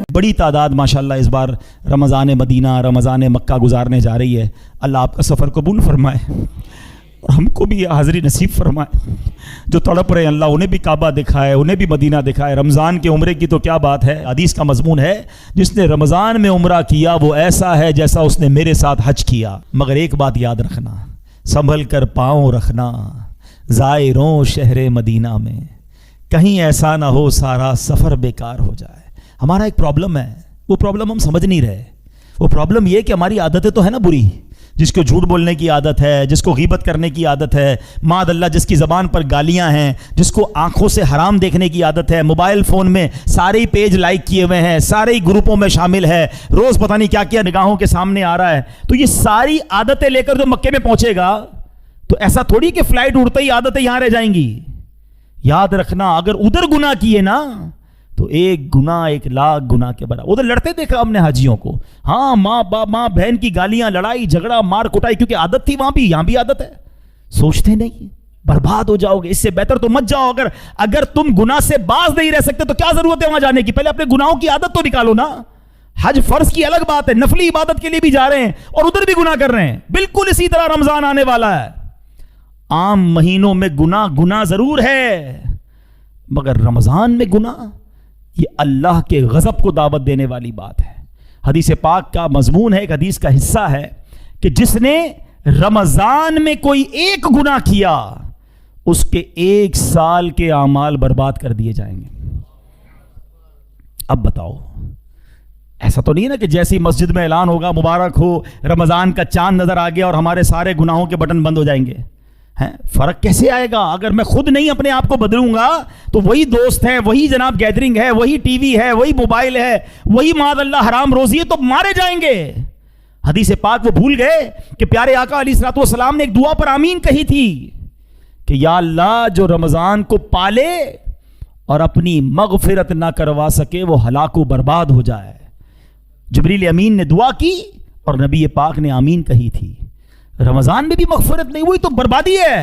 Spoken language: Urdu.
بڑی تعداد ماشاءاللہ اس بار رمضان مدینہ رمضان مکہ گزارنے جا رہی ہے. اللہ آپ کا سفر قبول فرمائے اور ہم کو بھی حاضری نصیب فرمائے. جو تڑپ رہے ہیں اللہ انہیں بھی کعبہ دکھائے, انہیں بھی مدینہ دکھائے. رمضان کے عمرے کی تو کیا بات ہے. حدیث کا مضمون ہے جس نے رمضان میں عمرہ کیا وہ ایسا ہے جیسا اس نے میرے ساتھ حج کیا. مگر ایک بات یاد رکھنا, سنبھل کر پاؤں رکھنا زائروں شہر مدینہ میں, کہیں ایسا نہ ہو سارا سفر بیکار ہو جائے. ہمارا ایک پرابلم ہے, وہ پرابلم ہم سمجھ نہیں رہے. وہ پرابلم یہ کہ ہماری عادتیں تو ہے نا بری, جس کو جھوٹ بولنے کی عادت ہے, جس کو غیبت کرنے کی عادت ہے, معاذ اللہ جس کی زبان پر گالیاں ہیں, جس کو آنکھوں سے حرام دیکھنے کی عادت ہے, موبائل فون میں سارے ہی پیج لائک کیے ہوئے ہیں, سارے ہی گروپوں میں شامل ہے, روز پتہ نہیں کیا کیا نگاہوں کے سامنے آ رہا ہے. تو یہ ساری عادتیں لے کر جو مکے میں پہنچے گا تو ایسا تھوڑی کہ فلائٹ اڑتے ہی عادتیں یہاں رہ جائیں گی. یاد رکھنا اگر ادھر گناہ کیے نا تو ایک گناہ 1,00,000 گناہ کے برابر. ادھر لڑتے دیکھا ہم نے حاجیوں کو, ہاں ماں باپ ماں بہن کی گالیاں, لڑائی جھگڑا, مار کٹائی, کیونکہ عادت تھی وہاں بھی, یہاں بھی عادت ہے. سوچتے نہیں, برباد ہو جاؤ گے. اس سے بہتر تو مت جاؤ. اگر تم گناہ سے باز نہیں رہ سکتے تو کیا ضرورت ہے وہاں جانے کی. پہلے اپنے گناہوں کی عادت تو نکالو نا. حج فرض کی الگ بات ہے, نفلی عبادت کے لیے بھی جا رہے ہیں اور ادھر بھی گناہ کر رہے ہیں. بالکل اسی طرح رمضان آنے والا ہے. عام مہینوں میں گناہ ضرور ہے, مگر رمضان میں گناہ یہ اللہ کے غضب کو دعوت دینے والی بات ہے. حدیث پاک کا مضمون ہے, ایک حدیث کا حصہ ہے کہ جس نے رمضان میں کوئی ایک گناہ کیا اس کے 1 سال کے اعمال برباد کر دیے جائیں گے. اب بتاؤ, ایسا تو نہیں ہے نا کہ جیسی مسجد میں اعلان ہوگا مبارک ہو رمضان کا چاند نظر آ گیا اور ہمارے سارے گناہوں کے بٹن بند ہو جائیں گے. فرق کیسے آئے گا اگر میں خود نہیں اپنے آپ کو بدلوں گا؟ تو وہی دوست ہے, وہی جناب گیدرنگ ہے, وہی ٹی وی ہے, وہی موبائل ہے, وہی معاذ اللہ حرام روزی ہے, تو مارے جائیں گے. حدیث پاک وہ بھول گئے کہ پیارے آقا علیہ الصلوۃ والسلام نے ایک دعا پر آمین کہی تھی کہ یا اللہ جو رمضان کو پالے اور اپنی مغفرت نہ کروا سکے وہ ہلاک و برباد ہو جائے. جبریل امین نے دعا کی اور نبی پاک نے آمین کہی تھی. رمضان میں بھی مغفرت نہیں ہوئی تو بربادی ہے.